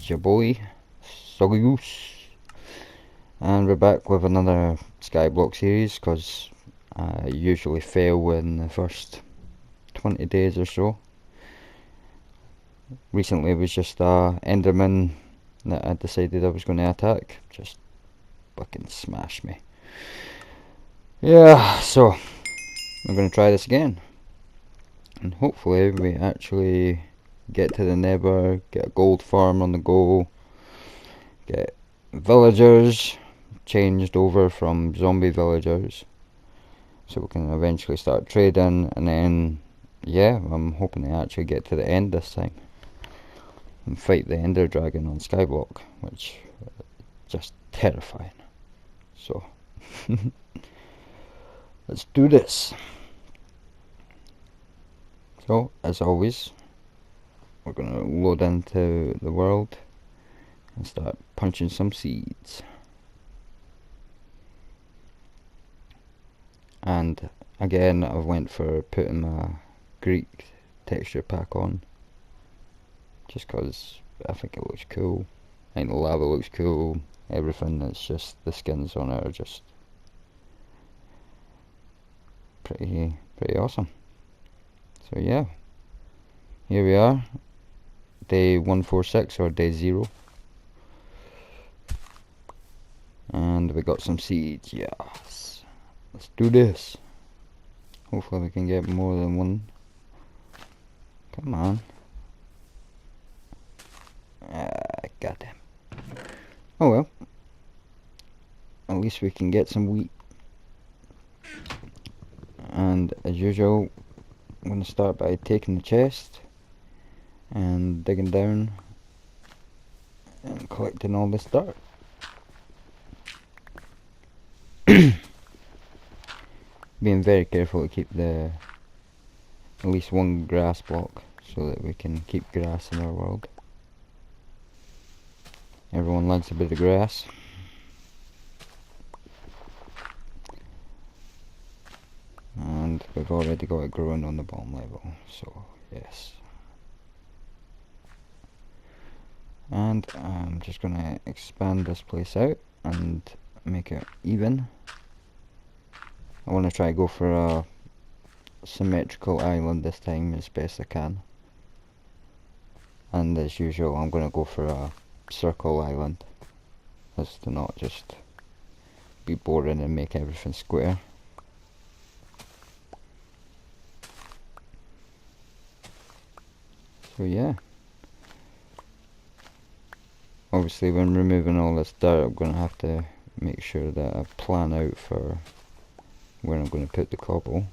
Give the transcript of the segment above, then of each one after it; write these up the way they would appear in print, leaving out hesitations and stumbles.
it's your boy, Sogus, and we're back with another Skyblock series, because I usually fail in the first 20 days or so. Recently it was just Enderman that I decided I was going to attack, just fucking smash me. Yeah, so I'm going to try this again, and hopefully we actually get to the Nether, get a gold farm on the go, get villagers changed over from zombie villagers, so we can eventually start trading, and then yeah, I'm hoping to actually get to the end this time and fight the Ender Dragon on Skyblock, which is just terrifying. So let's do this. So as always, we're gonna load into the world and start punching some seeds. And again, I went for putting my Greek texture pack on, just cause I think it looks cool. I think the lava looks cool. Everything that's just the skins on it are just pretty awesome. So yeah, here we are, day 146 or day 0, and we got some seeds. Yes, let's do this. Hopefully we can get more than one. Come on. Got them. Oh well, at least we can get some wheat. And as usual, I'm going to start by taking the chest and digging down and collecting all this dirt. Being very careful to keep at least one grass block, so that we can keep grass in our world. Everyone likes a bit of grass. And we've already got it growing on the bottom level, so yes. And I'm just going to expand this place out and make it even. I want to try to go for a symmetrical island this time as best I can. And as usual, I'm going to go for a circle island, as to not just be boring and make everything square. So yeah, obviously when removing all this dirt, I'm going to have to make sure that I plan out for where I'm going to put the cobble.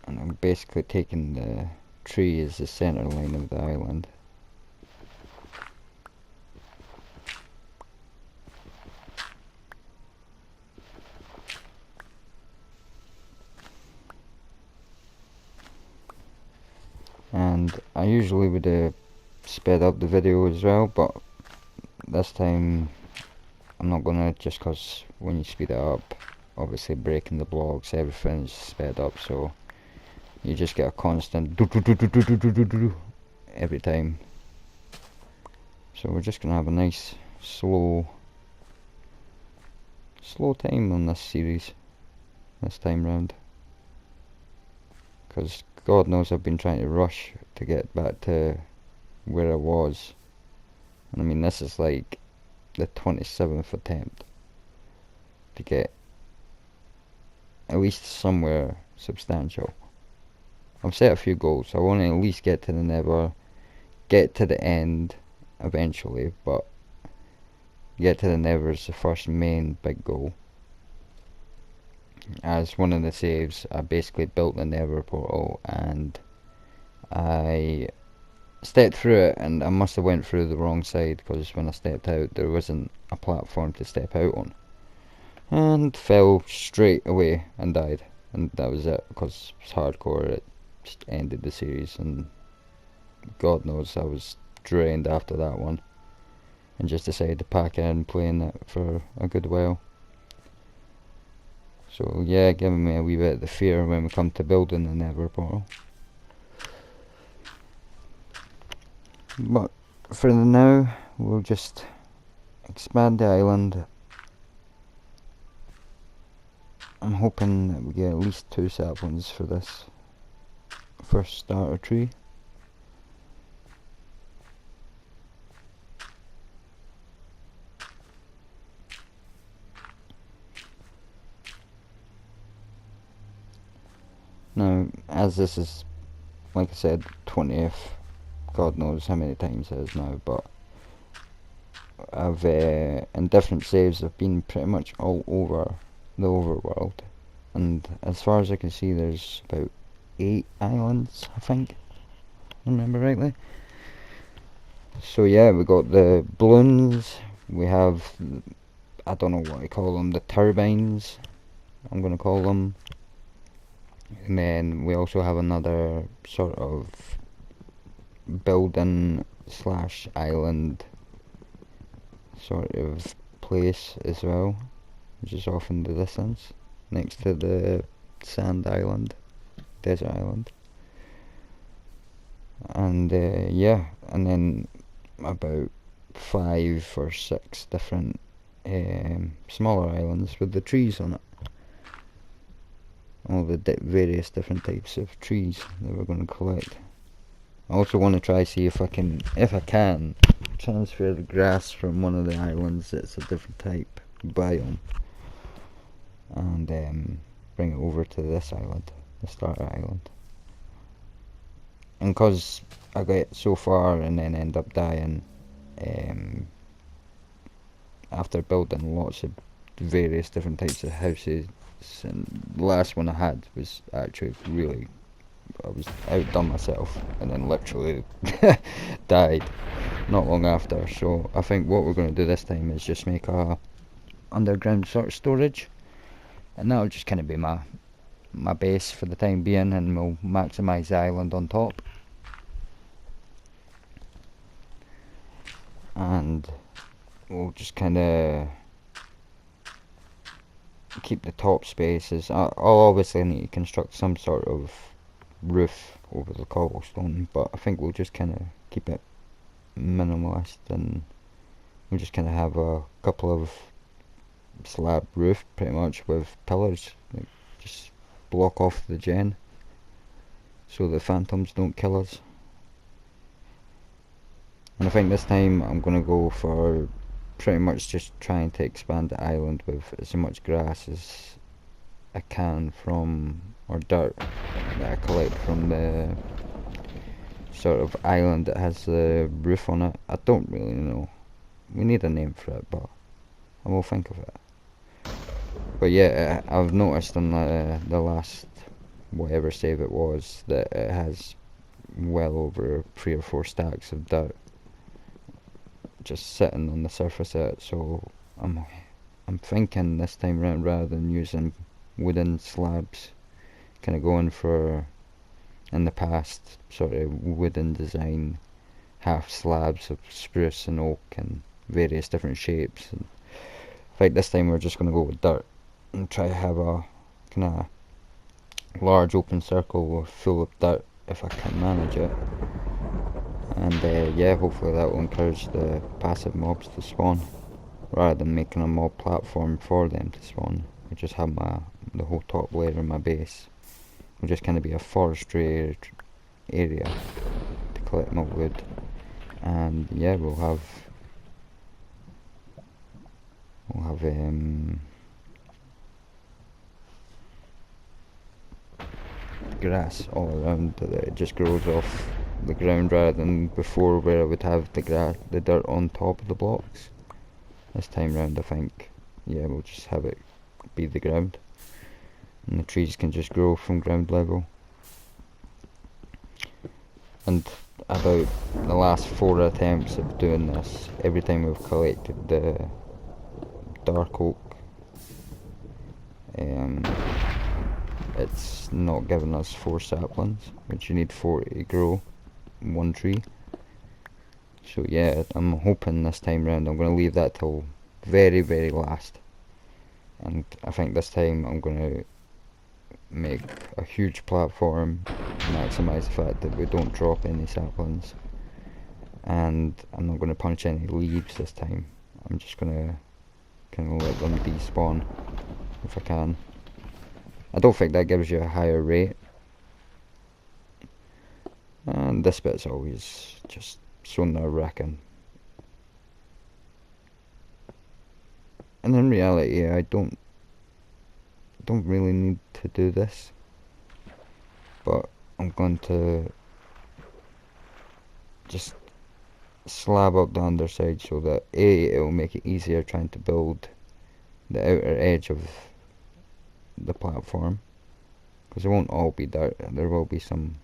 And I'm basically taking the tree as the center line of the island. And I usually would have sped up the video as well, but this time I'm not gonna, just cause when you speed it up, obviously breaking the blocks, everything's sped up, so you just get a constant do every time. So we're just gonna have a nice slow time on this series this time round, because God knows I've been trying to rush to get back to where I was, and I mean this is like the 27th attempt to get at least somewhere substantial. I've set a few goals. I want to at least get to the Nether, get to the end eventually, but get to the Nether is the first main big goal. As one of the saves, I basically built the Nether portal and I stepped through it, and I must have went through the wrong side, because when I stepped out there wasn't a platform to step out on, and fell straight away and died, and that was it, because it's hardcore. It just ended the series, and God knows I was drained after that one, and just decided to pack in playing it for a good while. So yeah, giving me a wee bit of the fear when we come to building the nether portal. But for the now, we'll just expand the island. I'm hoping that we get at least 2 saplings for this first starter tree. Now, as this is, like I said, 20th, God knows how many times it is now, but I've, in different saves, I've been pretty much all over the overworld, and as far as I can see, there's about 8 islands, I think, I remember rightly. So yeah, we got the balloons, we have, I don't know what I call them, the turbines, I'm going to call them. And then we also have another sort of building slash island sort of place as well, which is off in the distance next to the sand island, desert island. And yeah, and then about 5 or 6 different smaller islands with the trees on it. All the various different types of trees that we're going to collect. I also want to try see if I can transfer the grass from one of the islands that's a different type biome, and bring it over to this island, the starter island. And cause I get so far and then end up dying after building lots of various different types of houses, and the last one I had was actually really, I was outdone myself and then literally died not long after. So I think what we're going to do this time is just make a underground sort of storage, and that'll just kind of be my base for the time being, and we'll maximise the island on top. And we'll just kind of keep the top spaces. I'll obviously need to construct some sort of roof over the cobblestone, but I think we'll just kind of keep it minimalist, and we'll just kind of have a couple of slab roof pretty much with pillars, like, just block off the gen so the phantoms don't kill us. And I think this time I'm going to go for pretty much just trying to expand the island with as much grass as I can from, or dirt that I collect from the sort of island that has the roof on it. I don't really know. We need a name for it, but I will think of it. But yeah, I've noticed on the last whatever save it was that it has well over 3 or 4 stacks of dirt just sitting on the surface of it. So I'm thinking this time round, rather than using wooden slabs, kind of going for, in the past, sort of wooden design half slabs of spruce and oak and various different shapes. And I think this time we're just going to go with dirt and try to have a kind of large open circle full of dirt if I can manage it. And yeah, hopefully that will encourage the passive mobs to spawn, rather than making a mob platform for them to spawn. I just have the whole top layer of my base will just kind of be a forestry area to collect my wood. And yeah, we'll have grass all around, that it just grows off the ground, rather than before where I would have the dirt on top of the blocks. This time round I think, yeah, we'll just have it be the ground, and the trees can just grow from ground level. And about the last 4 attempts of doing this, every time we've collected the dark oak, it's not giving us 4 saplings, which you need 4 to grow one tree. So yeah, I'm hoping this time round I'm going to leave that till very, very last, And I think this time I'm going to make a huge platform, maximise the fact that we don't drop any saplings, and I'm not going to punch any leaves this time. I'm just going to kind of let them despawn if I can. I don't think that gives you a higher rate, and this bit's always just so nerve-wracking. And in reality, I don't really need to do this, but I'm going to just slab up the underside so that A, it'll make it easier trying to build the outer edge of the platform, because it won't all be dirt, there will be some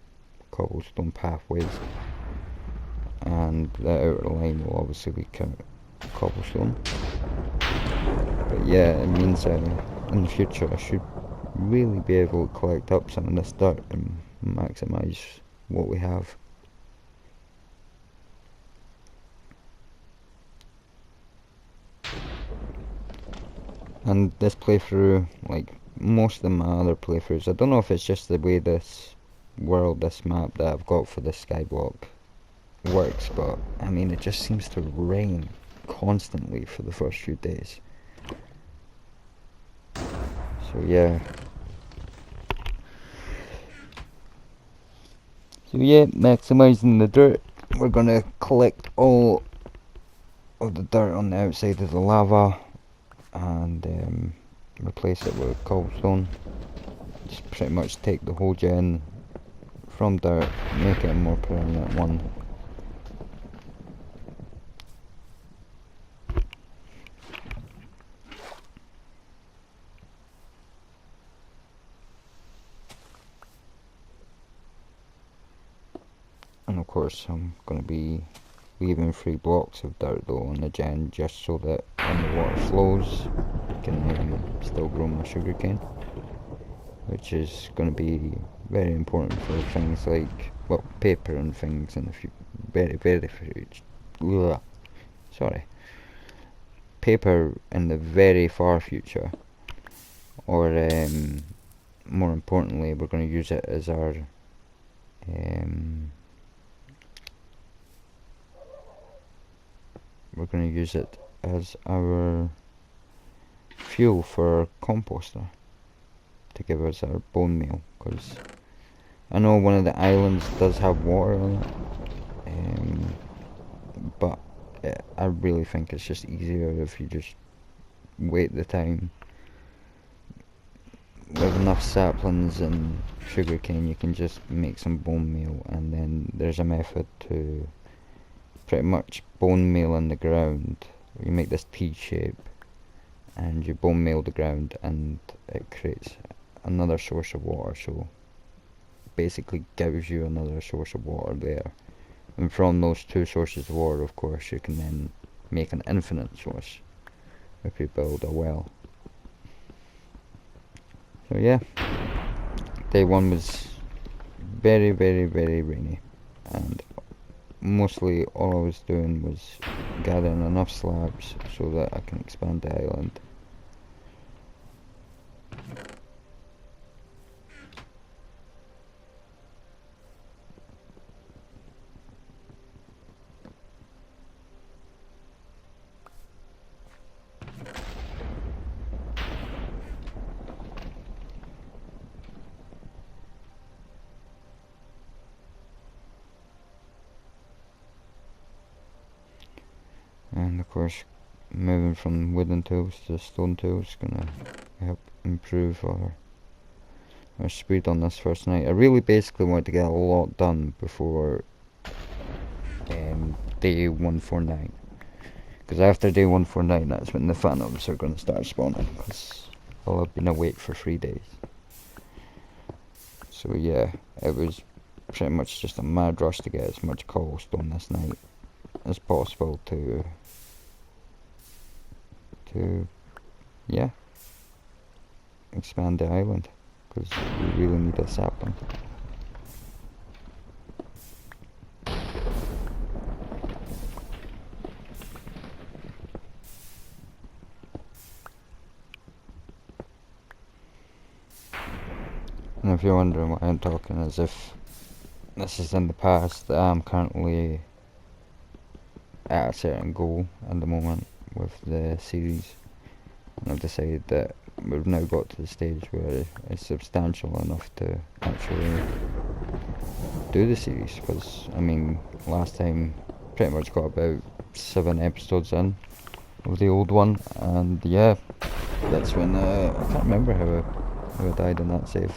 cobblestone pathways, and the outer line will obviously be cobblestone. But yeah, it means in the future I should really be able to collect up some of this dirt and maximise what we have. And this playthrough, like most of my other playthroughs, I don't know if it's just the way this world, this map that I've got for this skyblock works, but I mean it just seems to rain constantly for the first few days. So yeah. Maximising the dirt. We're gonna collect all of the dirt on the outside of the lava and replace it with cobblestone. Just pretty much take the whole gen from dirt, make it a more permanent one. And of course I'm going to be leaving 3 blocks of dirt though on the gen, just so that when the water flows I can still grow my sugarcane, which is going to be very important for things like, well, paper and things in the paper in the very far future, or more importantly, we're going to use it as our fuel for our composter to give us our bone meal, because I know one of the islands does have water on it, but I really think it's just easier if you just wait the time. With enough saplings and sugarcane you can just make some bone meal, and then there's a method to pretty much bone meal in the ground. You make this T shape and you bone meal the ground and it creates another source of water, so basically gives you another source of water there, and from those 2 sources of water of course you can then make an infinite source if you build a well. So yeah, day 1 was very rainy, and mostly all I was doing was gathering enough slabs so that I can expand the island. And of course, moving from wooden tools to stone tools is gonna help improve our speed on this first night. I really basically want to get a lot done before day 149, because after day 149 that's when the phantoms are going to start spawning, because I'll have been awake for 3 days. So yeah, it was pretty much just a mad rush to get as much cobblestone this night as possible to yeah, expand the island, because we really need a sapling. And if you're wondering why I'm talking as if this is in the past, I'm currently at a certain goal at the moment with the series, and I've decided that we've now got to the stage where it's substantial enough to actually do the series, because I mean last time pretty much got about 7 episodes in of the old one, and yeah, that's when I can't remember how I died in that save.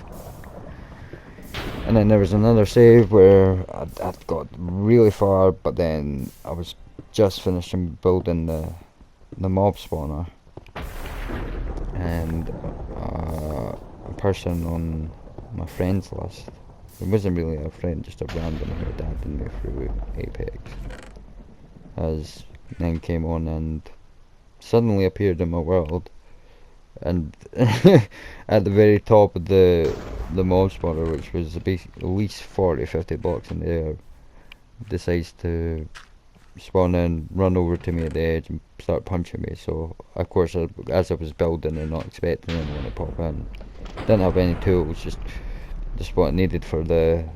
And then there was another save where I'd got really far, but then I was just finishing building the mob spawner, and a person on my friends list, it wasn't really a friend, just a random who had added me through Apex, has then came on and suddenly appeared in my world, and at the very top of the mob spawner, which was at least 40-50 blocks in the air, decides to spawn in, run over to me at the edge and start punching me. So of course, as I was building and not expecting anyone to pop in, didn't have any tools, just what I needed for the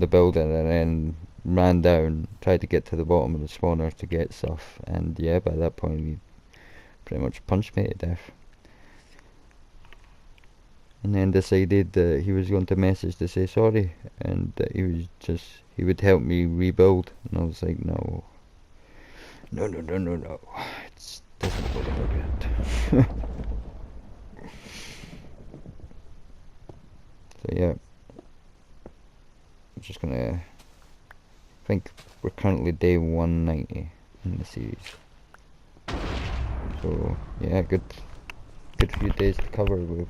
building, and then ran down, tried to get to the bottom of the spawner to get stuff, and yeah, by that point he pretty much punched me to death. And then decided that he was going to message to say sorry, and that he would help me rebuild. And I was like, no, it doesn't go there yet. So yeah, I'm just gonna, I think we're currently day 190 in the series. So yeah, good few days to cover we've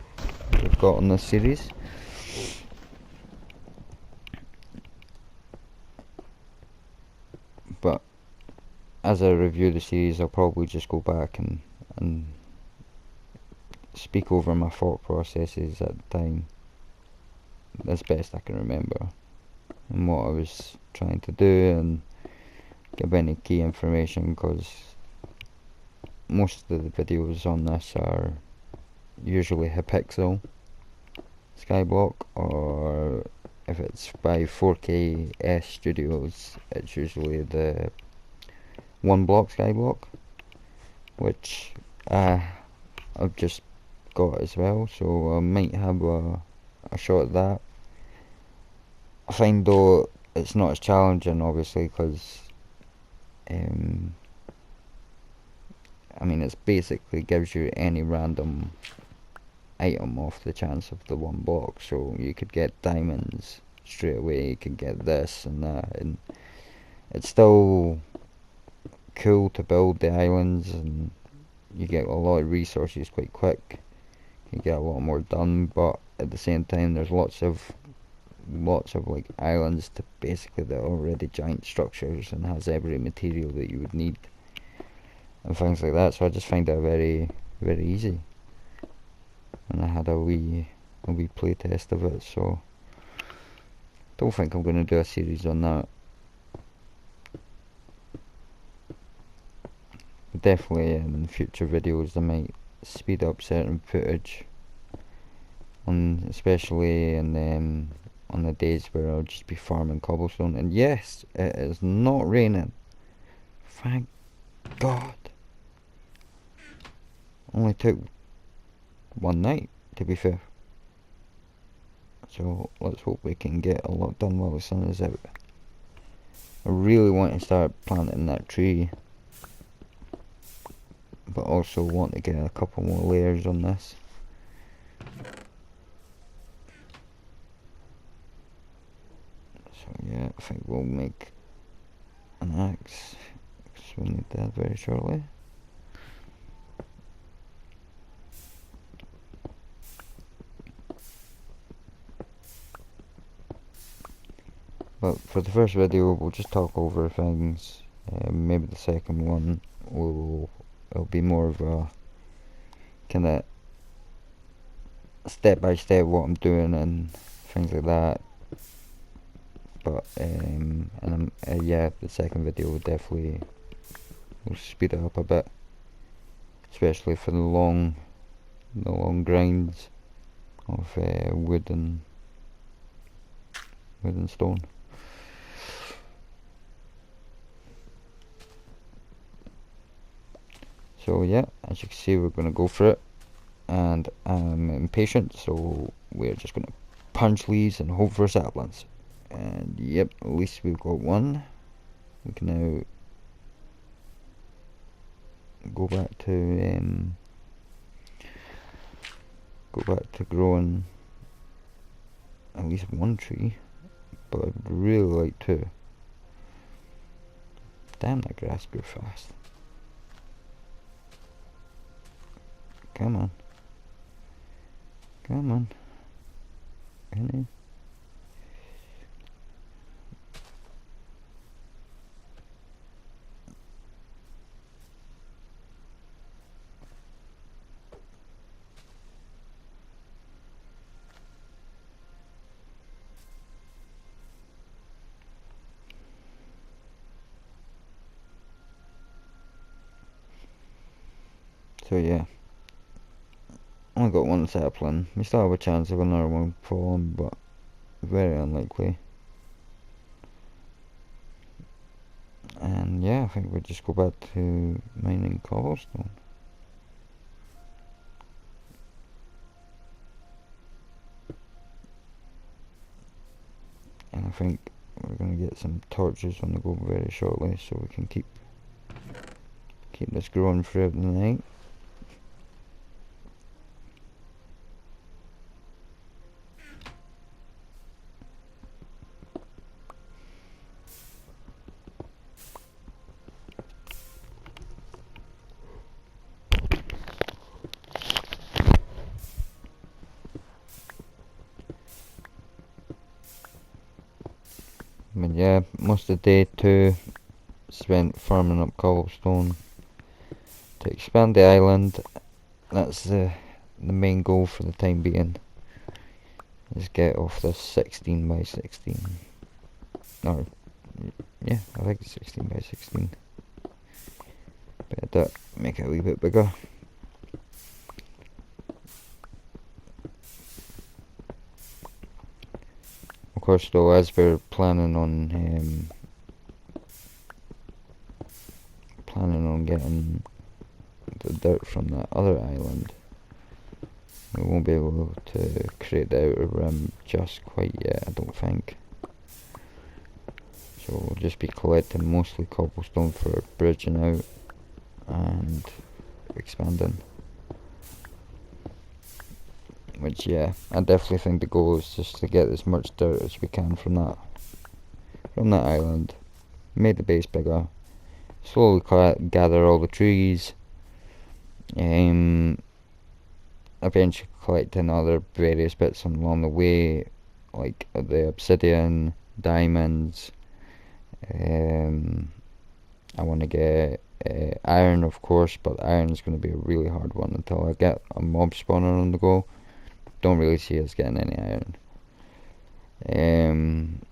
got on this series. But as I review the series, I'll probably just go back and speak over my thought processes at the time as best I can remember, and what I was trying to do, and give any key information, because most of the videos on this are usually Hypixel Skyblock, or if it's by 4KS Studios, it's usually the 1 block Skyblock, which I've just got as well, so I might have a shot at that. I find though it's not as challenging, obviously, because I mean, it's basically gives you any random item off the chance of the 1 block, so you could get diamonds straight away, you can get this and that, and it's still cool to build the islands, and you get a lot of resources quite quick, you get a lot more done, but at the same time there's lots of like islands to basically they're already giant structures and has every material that you would need and things like that, so I just find that very, very easy. And I had a wee play test of it, so don't think I'm going to do a series on that. But definitely in future videos I might speed up certain footage, especially on the days where I'll just be farming cobblestone. And yes, it is not raining, thank God. Only took 1 night, to be fair, so let's hope we can get a lot done while the sun is out. I really want to start planting that tree, but also want to get a couple more layers on this. So yeah, I think we'll make an axe, because we'll need that very shortly. But for the first video we'll just talk over things, maybe the second one it'll be more of a kind of step by step what I'm doing and things like that. But yeah, the second video will definitely speed it up a bit, especially for the long grinds of wood and wood and stone. So yeah, as you can see, we're going to go for it, and I'm impatient, so we're just going to punch these and hope for saplings. And yep, at least we've got one. We can now go back to growing at least one tree, but I'd really like to. Damn, that grass grew fast. Come on. Come on. Really? So yeah, only got one sapling. We still have a chance of another one falling, but very unlikely. And yeah, I think we'll just go back to mining cobblestone. And I think we're going to get some torches on the go very shortly, so we can keep this growing throughout the night. But yeah, most of the day too spent farming up cobblestone to expand the island. That's the main goal for the time being, is get off this 16 by 16. Or, yeah, I think it's 16 by 16. But make it a wee bit bigger. Of course, though, as we're planning on getting the dirt from that other island, we won't be able to create the outer rim just quite yet, I don't think. So we'll just be collecting mostly cobblestone for bridging out and expanding. Which, yeah, I definitely think the goal is just to get as much dirt as we can from that island. Make the base bigger. Slowly gather all the trees. Eventually collecting other various bits along the way, like the obsidian, diamonds. I want to get iron, of course, but iron is going to be a really hard one until I get a mob spawner on the go. Don't really see us getting any iron.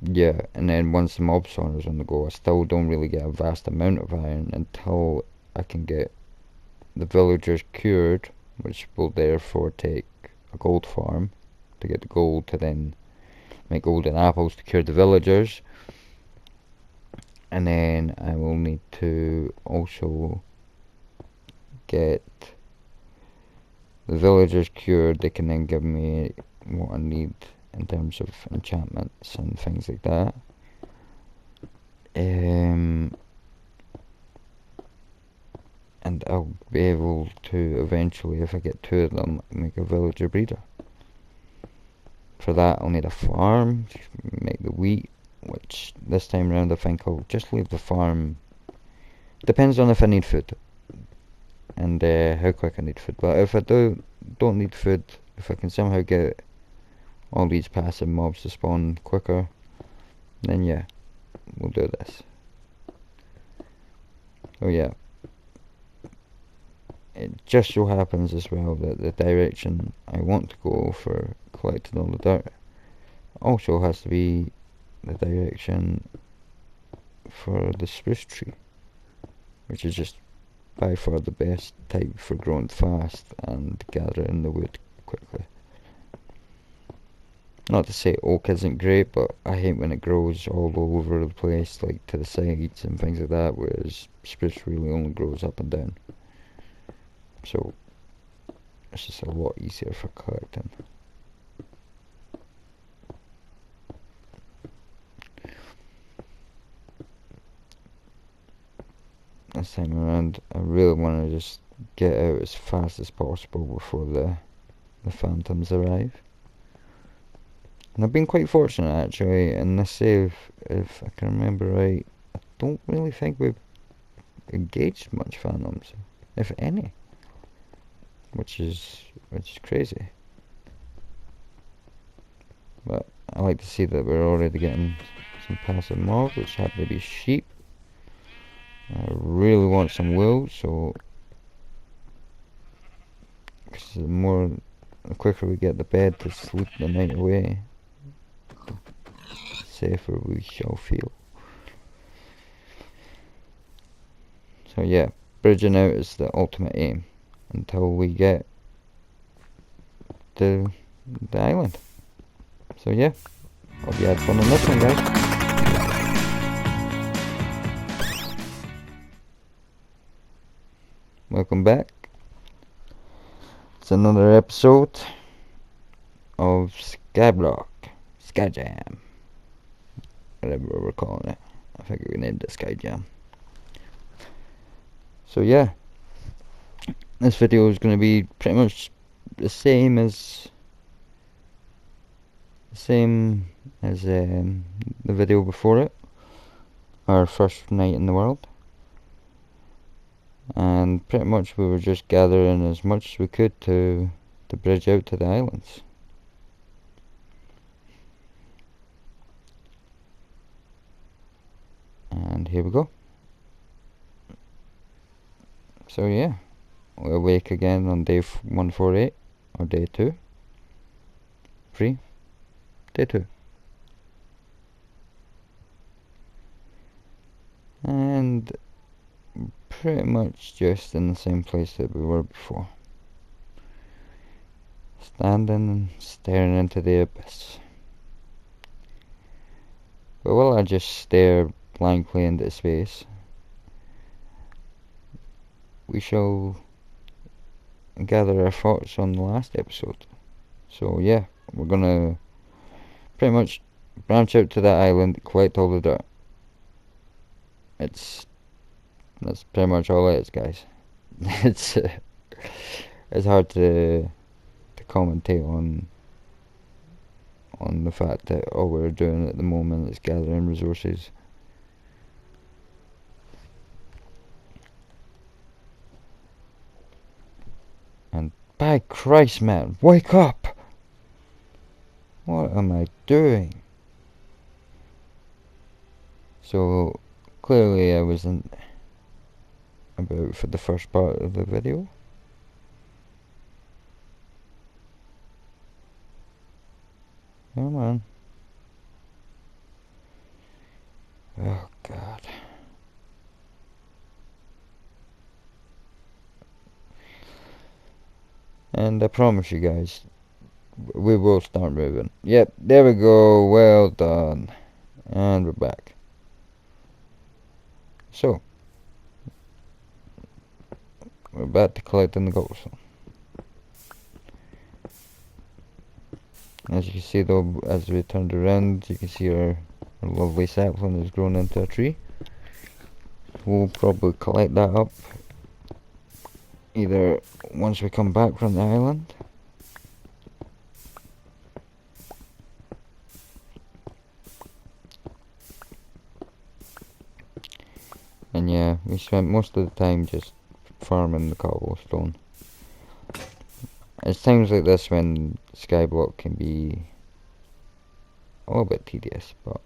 Yeah, and then once the mob spawner's on the go, I still don't really get a vast amount of iron until I can get the villagers cured, which will therefore take a gold farm to get the gold to then make golden apples to cure the villagers. And then I will need to also get the villagers cured. They can then give me what I need in terms of enchantments and things like that. And I'll be able to eventually, if I get 2 of them, make a villager breeder. For that I'll need a farm to make the wheat, which this time around I think I'll just leave the farm. Depends on if I need food and how quick I need food. But if I don't need food, if I can somehow get all these passive mobs to spawn quicker, then yeah, we'll do this. Oh yeah, it just so happens as well that the direction I want to go for collecting all the dirt also has to be the direction for the spruce tree, which is just by far the best type for growing fast and gathering the wood quickly. Not to say oak isn't great, but I hate when it grows all over the place, like to the sides and things like that, whereas spruce really only grows up and down. So it's just a lot easier for collecting. This time around, I really want to just get out as fast as possible before the phantoms arrive. And I've been quite fortunate actually in this save, if I can remember right. I don't really think we've engaged much phantoms, if any, which is crazy. But I like to see that we're already getting some passive mobs, which happen to be sheep. I really want some wool, so cause the quicker we get the bed to sleep the night away, the safer we shall feel. So yeah, bridging out is the ultimate aim until we get the island. So yeah, hope you had fun on this one, guys. Welcome back. It's another episode of SkyJam, whatever we're calling it. I think we named it SkyJam. So yeah, this video is going to be pretty much the same as the video before it, our first night in the world. And pretty much we were just gathering as much as we could to bridge out to the islands. And here we go. So yeah, we'll awake again on day 148, or day 2. Day 2. And pretty much just in the same place that we were before. Standing and staring into the abyss. But while I just stare blankly into space, we shall gather our thoughts on the last episode. So yeah, we're gonna pretty much branch out to that island, collect all the dirt. That's pretty much all it is, guys. It's hard to commentate on the fact that all we're doing at the moment is gathering resources. And by Christ, man, wake up! What am I doing? So clearly I wasn't about for the first part of the video. Come on. Oh God. And I promise you guys, we will start moving. Yep, there we go. Well done. And we're back. So, we're about to collect in the cobblestone. As you can see though, as we turned around, you can see our lovely sapling has grown into a tree. We'll probably collect that up either once we come back from the island, and yeah, we spent most of the time just farming the cobblestone. It's times like this when skyblock can be a little bit tedious, but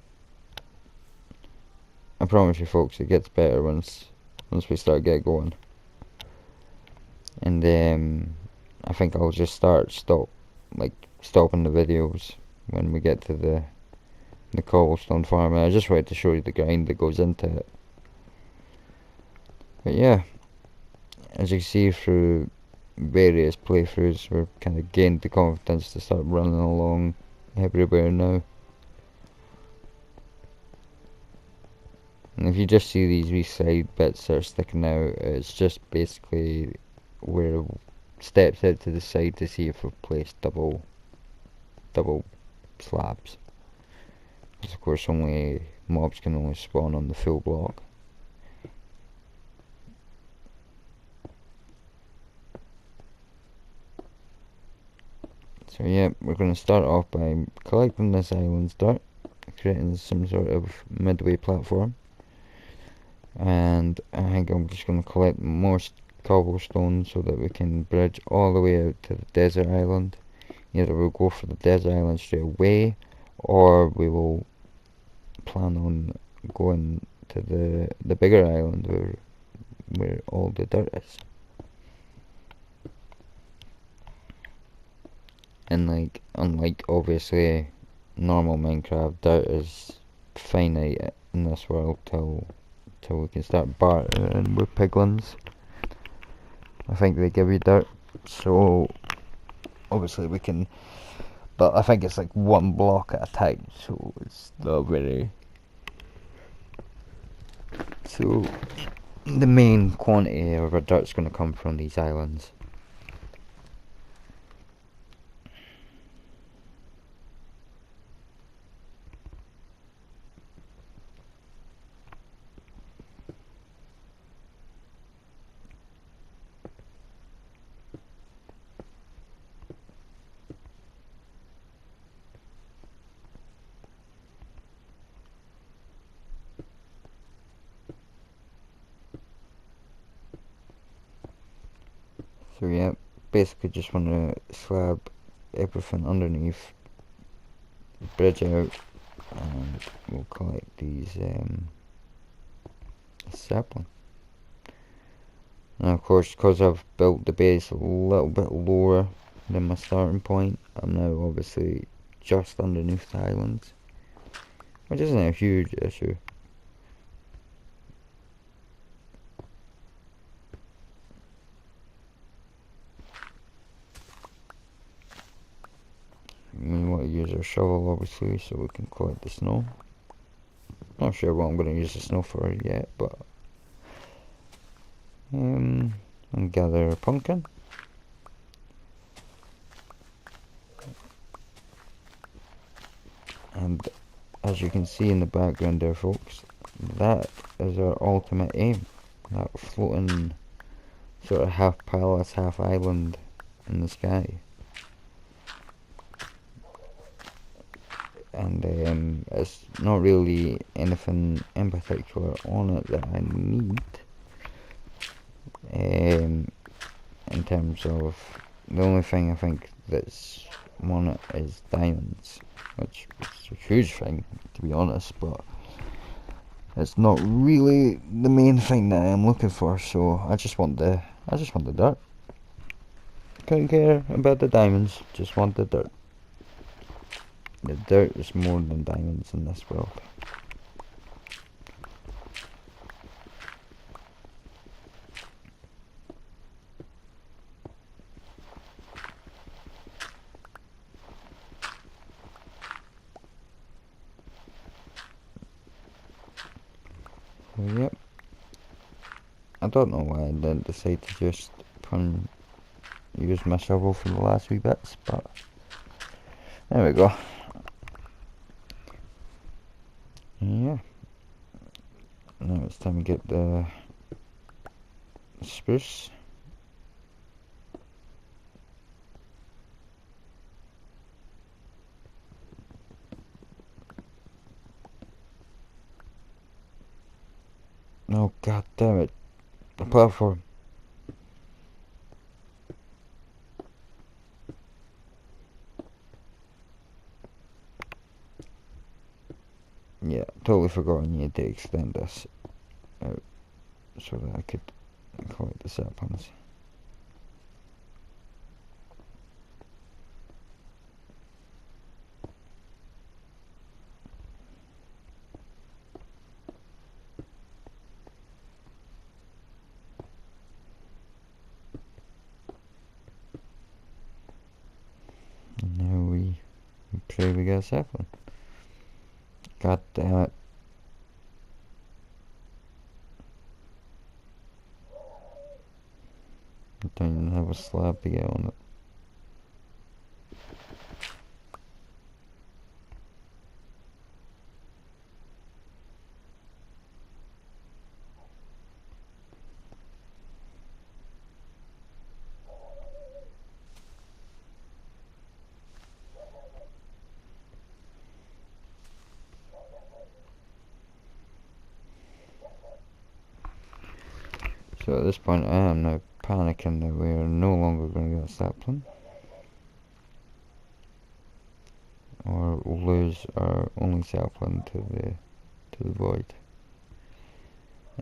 I promise you folks, it gets better once we start get going. And I think I'll just stopping the videos when we get to the cobblestone farm. And I just wanted to show you the grind that goes into it. But yeah, as you can see through various playthroughs, we're kind of gained the confidence to start running along everywhere now. And if you just see these wee side bits that are sticking out, it's just basically where steps out to the side to see if we've placed double slabs. Because of course only mobs can only spawn on the full block. So yeah, we're going to start off by collecting this island's dirt, creating some sort of midway platform. And I think I'm just going to collect more cobblestone so that we can bridge all the way out to the desert island. Either we'll go for the desert island straight away, or we will plan on going to the bigger island where all the dirt is. And like, unlike obviously normal Minecraft, dirt is finite in this world till we can start bartering with piglins. I think they give you dirt, so obviously we can, but I think it's like one block at a time, so it's not very. So the main quantity of our dirt's going to come from these islands. So yeah, basically just want to slab everything underneath, bridge out, and we'll collect these sapling. And of course, because I've built the base a little bit lower than my starting point, I'm now obviously just underneath the islands, which isn't a huge issue. We want to use our shovel obviously so we can collect the snow. Not sure what I'm going to use the snow for yet, but and gather a pumpkin. And as you can see in the background there, folks, that is our ultimate aim. That floating sort of half palace, half island in the sky. And it's not really anything in particular on it that I need. In terms of, the only thing I think that's on it is diamonds, which is a huge thing to be honest, but it's not really the main thing that I'm looking for. So I just want the dirt. Couldn't care about the diamonds, just want the dirt. The dirt is more than diamonds in this world. So yep. I don't know why I didn't decide to just use my shovel for the last wee bits, but there we go. Yeah. Now it's time to get the spruce. Oh god damn it. The platform. Yeah, totally forgotten you had to extend this out so that I could collect the saplings. And now we Pray we get a sapling. God damn it. I don't even have a slab to get on it. So at this point I am now panicking that we are no longer going to get a sapling, or lose our only sapling to the void,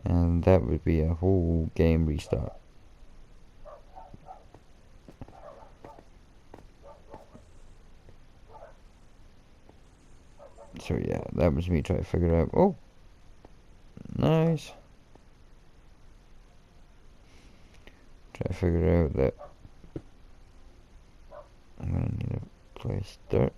and that would be a whole game restart. So yeah, that was me trying to figure out. Oh, nice. Try to figure out that I'm gonna need a place dirt.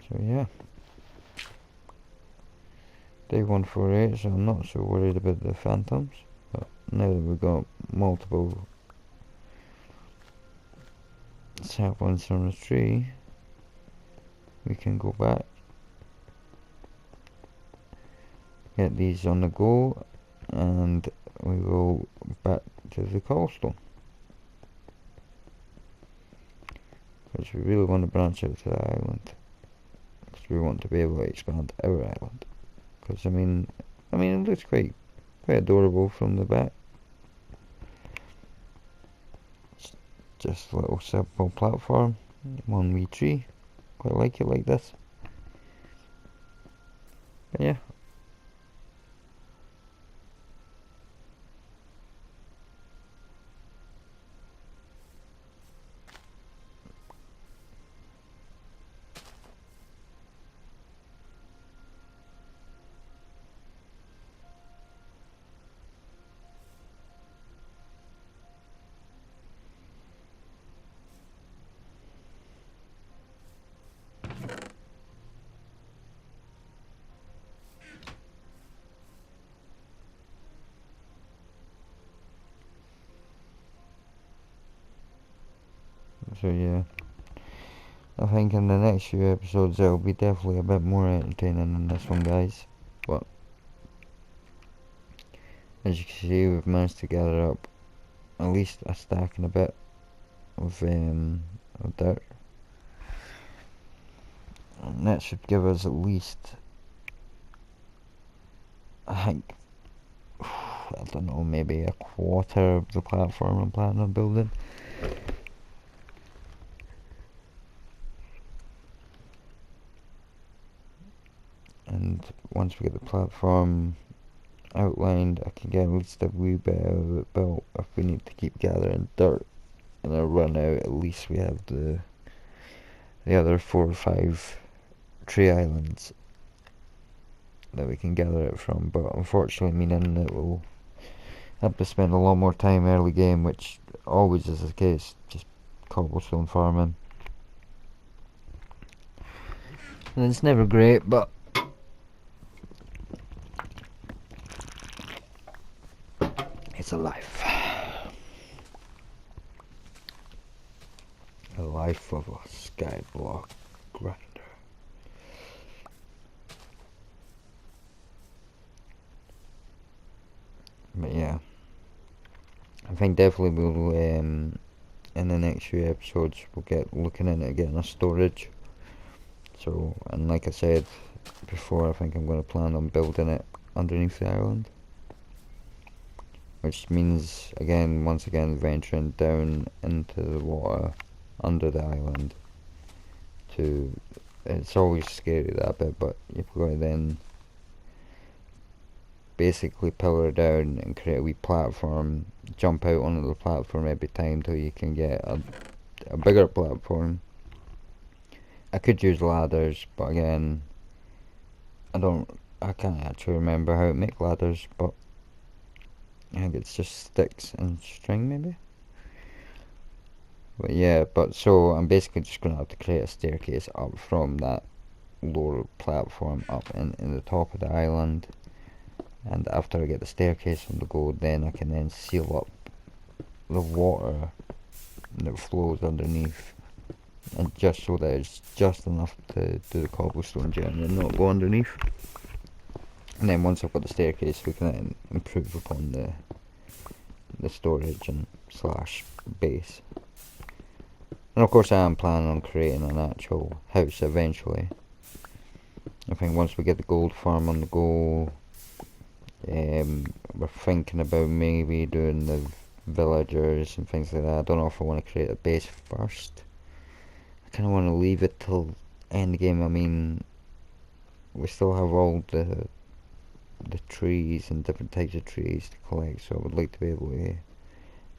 So yeah, day 148, so I'm not so worried about the phantoms, but now that we've got multiple saplings from the tree, we can go back, get these on the go, and we go back to the cobblestone, because we really want to branch out to the island, because we want to be able to expand our island. Because I mean it looks quite adorable from the back. It's just a little simple platform, one wee tree. Quite like it like this. But yeah. So yeah, I think in the next few episodes it'll be definitely a bit more entertaining than this one, guys. But as you can see, we've managed to gather up at least a stack and a bit of dirt, and that should give us at least, I think, I don't know, maybe a quarter of the platform I'm planning on building. And once we get the platform outlined, I can get at least a wee bit of it built. If we need to keep gathering dirt and I run out, at least we have the other 4 or 5 tree islands that we can gather it from. But unfortunately, meaning that we'll have to spend a lot more time early game, which always is the case, just cobblestone farming. And it's never great, but it's a life. A life of a skyblock grinder. But yeah, I think definitely we'll in the next few episodes we'll get looking into getting a storage. So, and like I said before, I think I'm going to plan on building it underneath the island. which means once again venturing down into the water under the island. It's always scary, that bit, but you've got to then basically pillar down and create a wee platform, jump out onto the platform every time till you can get a bigger platform. I could use ladders, but again, I can't actually remember how to make ladders, but I think it's just sticks and string maybe. But yeah, so I'm basically just going to have to create a staircase up from that lower platform up in the top of the island. And after I get the staircase on the go, then I can then seal up the water that flows underneath, and just so that it's just enough to do the cobblestone journey and not go underneath. And then once I've got the staircase, we can then improve upon the storage and slash base. And of course I am planning on creating an actual house eventually. I think once we get the gold farm on the go, we're thinking about maybe doing the villagers and things like that. I don't know if I want to create a base first. I kind of want to leave it till end game. I mean, we still have all the trees and different types of trees to collect, so I would like to be able to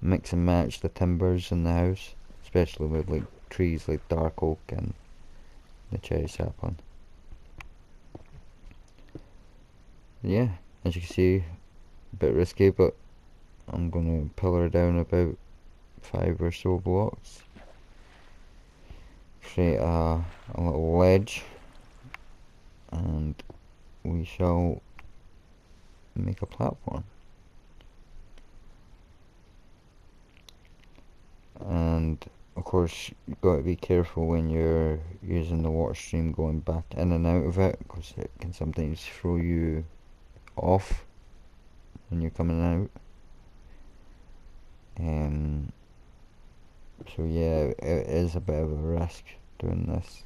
mix and match the timbers in the house, especially with like trees like dark oak and the cherry sapling. Yeah, as you can see, a bit risky, but I'm gonna pillar down about 5 or so blocks, create a little ledge, and we shall make a platform. And of course you've got to be careful when you're using the water stream going back in and out of it, because it can sometimes throw you off when you're coming out. So yeah, it is a bit of a risk doing this.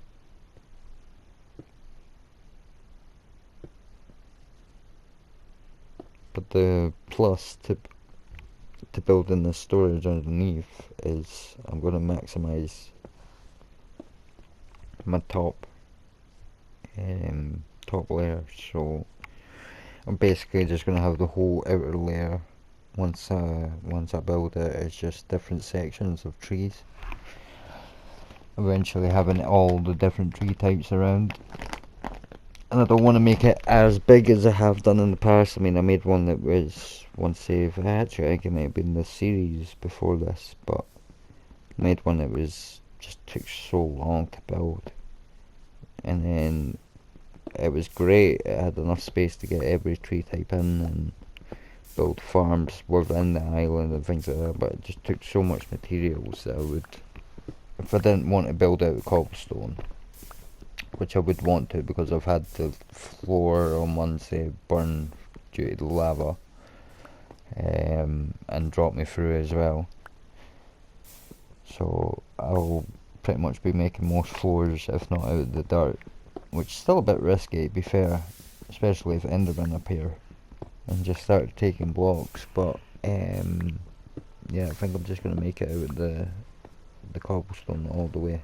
But the plus to building the storage underneath is I'm going to maximize my top layer. So I'm basically just going to have the whole outer layer once I build it. It's just different sections of trees, eventually having all the different tree types around. And I don't want to make it as big as I have done in the past. I mean, I made one that was one save. Actually, I think it may have been the series before this, but I made one that was just took so long to build, and then it was great. It had enough space to get every tree type in and build farms within the island and things like that. But it just took so much materials that I would, if I didn't want to build out cobblestone, which I would want to because I've had the floor on one side burn due to the lava, and drop me through as well. So I'll pretty much be making most floors, if not out of the dirt, which is still a bit risky to be fair, especially if Endermen appear and just start taking blocks. But yeah, I think I'm just going to make it out of the cobblestone all the way.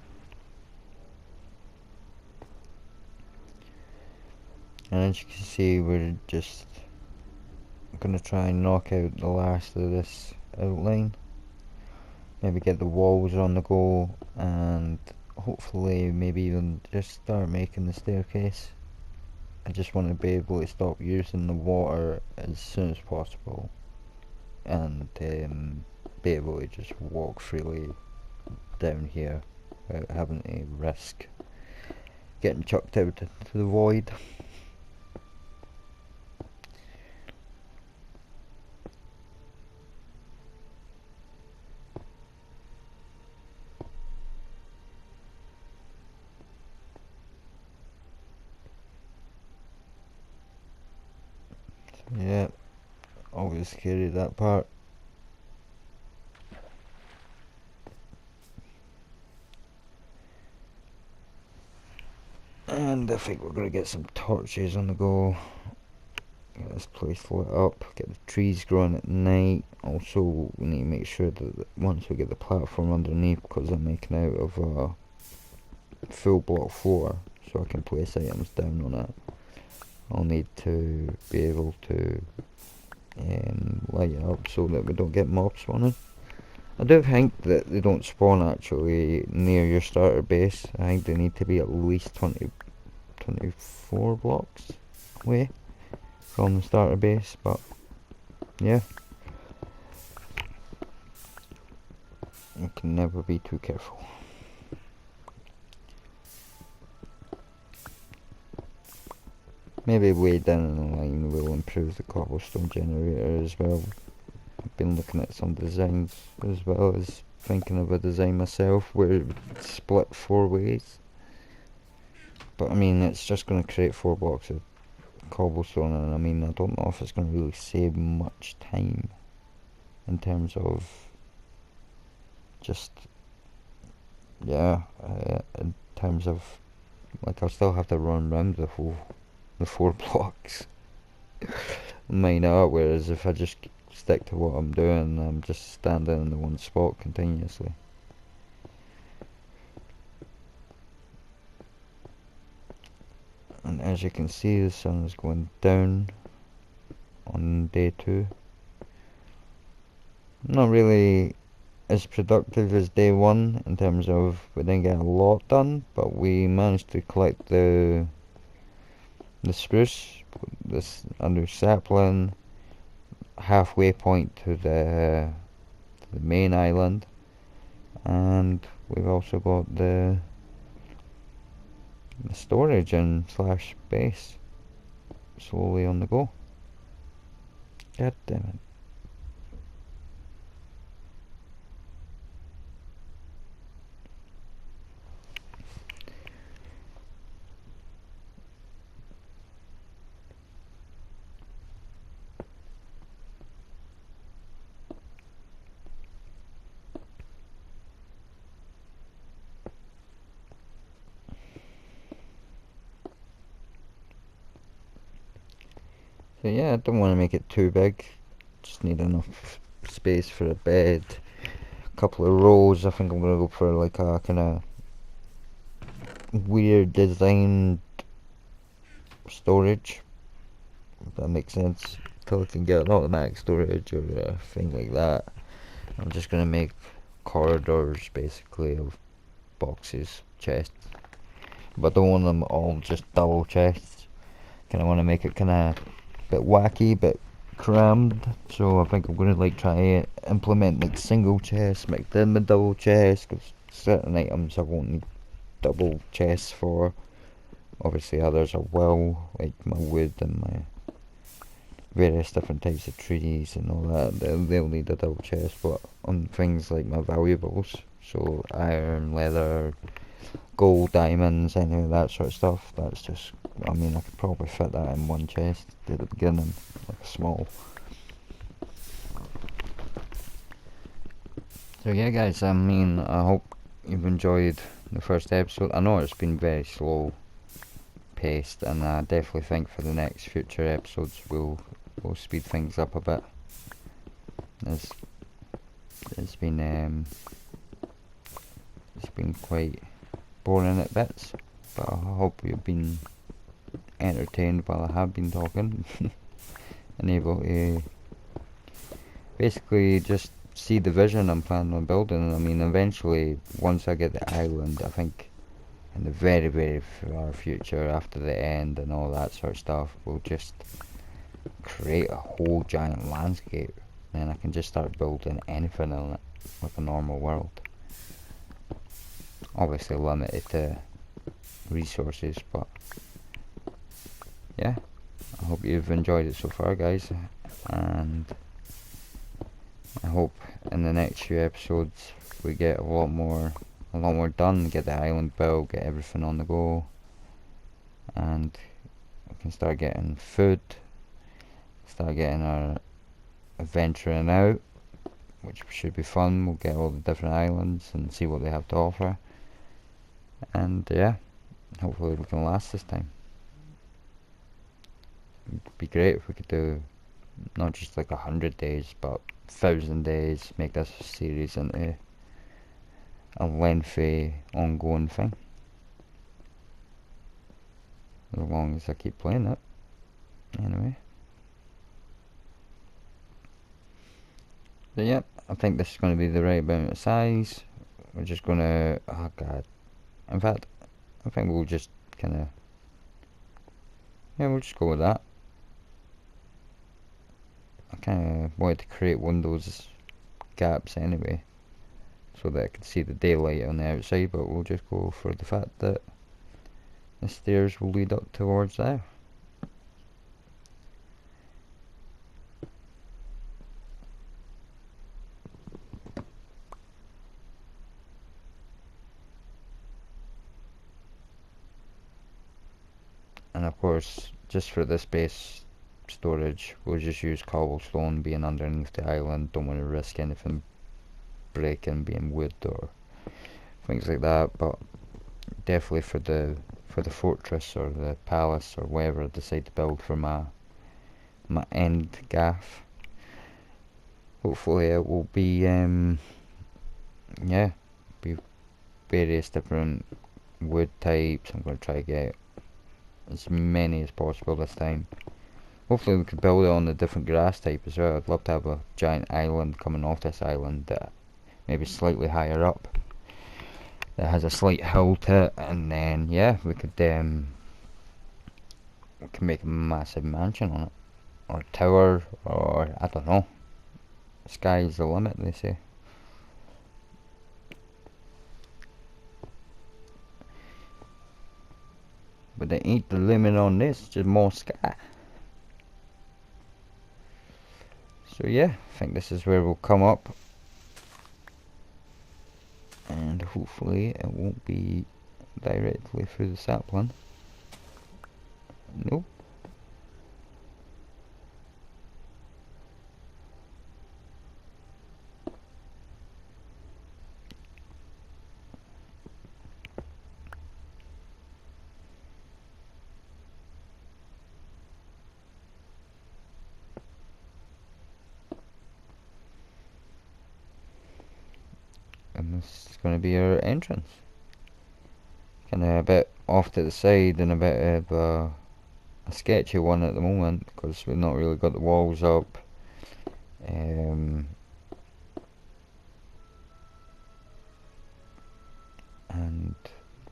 And as you can see, we're just going to try and knock out the last of this outline. Maybe get the walls on the go, and hopefully maybe even just start making the staircase. I just want to be able to stop using the water as soon as possible, and be able to just walk freely down here without having to risk getting chucked out into the void. Yeah, always scary, that part. And I think we're going to get some torches on the go. Get this place lit up, get the trees growing at night. Also, we need to make sure that once we get the platform underneath, because I'm making out of a full block floor, so I can place items down on it, I'll need to be able to light it up so that we don't get mobs spawning. I do think that they don't spawn actually near your starter base. I think they need to be at least 24 blocks away from the starter base, but yeah, you can never be too careful. Maybe way down the line we'll improve the cobblestone generator as well. I've been looking at some designs as well as thinking of a design myself where it would split 4 ways. But I mean, it's just going to create 4 blocks of cobblestone, and I mean, I don't know if it's going to really save much time in terms of just, yeah, in terms of, like, I'll still have to run around the 4 blocks, mine out, whereas if I just stick to what I'm doing, I'm just standing in the one spot continuously. And as you can see, the sun is going down on day 2. Not really as productive as day 1 in terms of we didn't get a lot done, but we managed to collect the spruce, this under sapling, halfway point to the main island, and we've also got the storage and slash base slowly on the go. God damn it. So yeah, I don't want to make it too big, just need enough space for a bed, a couple of rows. I think I'm going to go for like a kind of weird designed storage, if that makes sense, till I can get an automatic storage or a thing like that. I'm just going to make corridors basically of boxes, chests, but I don't want them all just double chests. Kind of want to make it kind of bit wacky, bit crammed, so I think I'm going to like try to implement like single chests, make them a double chest, because certain items I won't need double chests for. Obviously others I will, like my wood and my various different types of trees and all that, they'll need a double chest. But on things like my valuables, so iron, leather, gold, diamonds, any of that sort of stuff, that's just, I mean, I could probably fit that in one chest at the beginning, like a small. So yeah guys, I mean, I hope you've enjoyed the first episode. I know it's been very slow paced, and I definitely think for the next future episodes we'll speed things up a bit. It's been quite boring at bits, but I hope you've been entertained while I have been talking and able to basically just see the vision I'm planning on building. I mean, eventually once I get the island, I think in the very very far future, after the end and all that sort of stuff, we'll just create a whole giant landscape, and I can just start building anything in it like a normal world. Obviously limited to resources, but yeah, I hope you've enjoyed it so far guys, and I hope in the next few episodes we get a lot more done, get the island built, get everything on the go, and we can start getting food, start getting our adventuring out, which should be fun. We'll get all the different islands and see what they have to offer, and yeah, hopefully we can last this time. It'd be great if we could do not just like 100 days, but 1,000 days. Make this series into a lengthy, ongoing thing. As long as I keep playing it. Anyway. So yeah, I think this is going to be the right amount of size. We're just going to... oh god. In fact, I think we'll just kind of... yeah, we'll just go with that. I kind of wanted to create windows gaps anyway, so that I could see the daylight on the outside, but we'll just go for the fact that the stairs will lead up towards there. And of course, just for this base storage, we'll just use cobblestone being underneath the island. Don't want to risk anything breaking, being wood or things like that, but definitely for the fortress or the palace or whatever I decide to build for my end gaff, hopefully it will be yeah, be various different wood types. I'm going to try to get as many as possible this time. Hopefully we could build it on the different grass type as well. I'd love to have a giant island coming off this island that maybe slightly higher up, that has a slight hill to it, and then yeah, we can make a massive mansion on it, or a tower, or I don't know. Sky's the limit, they say. But there ain't the limit on this, just more sky. So yeah, I think this is where we'll come up, and hopefully it won't be directly through the sapling. Nope. And this is going to be our entrance. Kind of a bit off to the side and a bit of a sketchy one at the moment, because we've not really got the walls up. And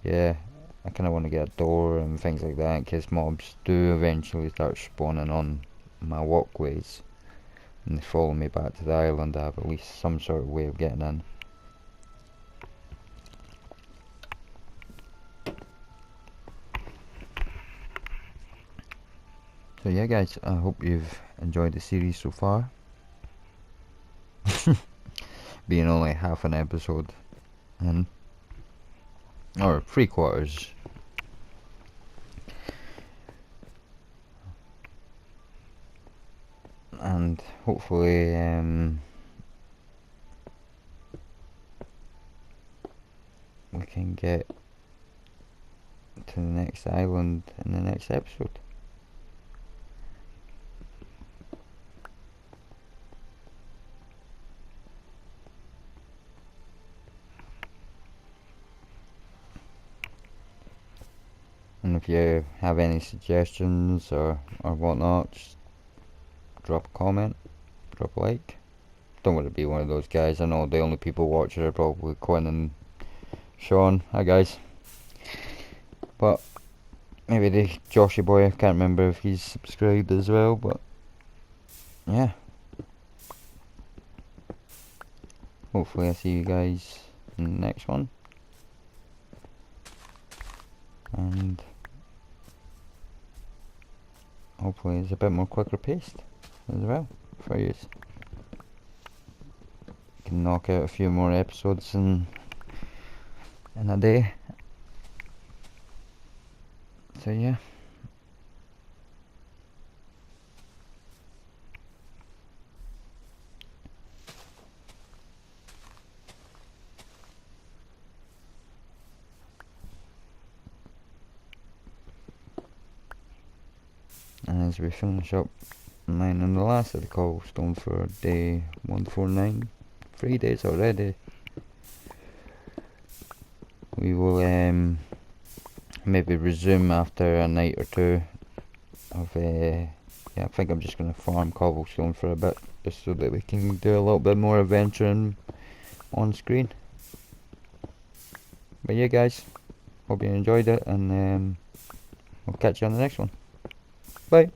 yeah, I kind of want to get a door and things like that in case mobs do eventually start spawning on my walkways and they follow me back to the island. I have at least some sort of way of getting in. So yeah guys, I hope you've enjoyed the series so far. Being only half an episode in, or 3/4. And hopefully we can get to the next island in the next episode. And if you have any suggestions or whatnot, just drop a comment, drop a like. Don't want to be one of those guys. I know the only people watching are probably Quinn and Sean. Hi guys. But maybe the Joshy boy, I can't remember if he's subscribed as well, but yeah. Hopefully I see you guys in the next one. And hopefully it's a bit more quicker paced as well for you. Can knock out a few more episodes in a day. So yeah. And as we finish up mining the last of the cobblestone for day 149. 3 days already. We will maybe resume after a night or two of yeah, I think I'm just going to farm cobblestone for a bit, just so that we can do a little bit more adventuring on screen. But yeah guys, hope you enjoyed it, and I'll catch you on the next one. Bye.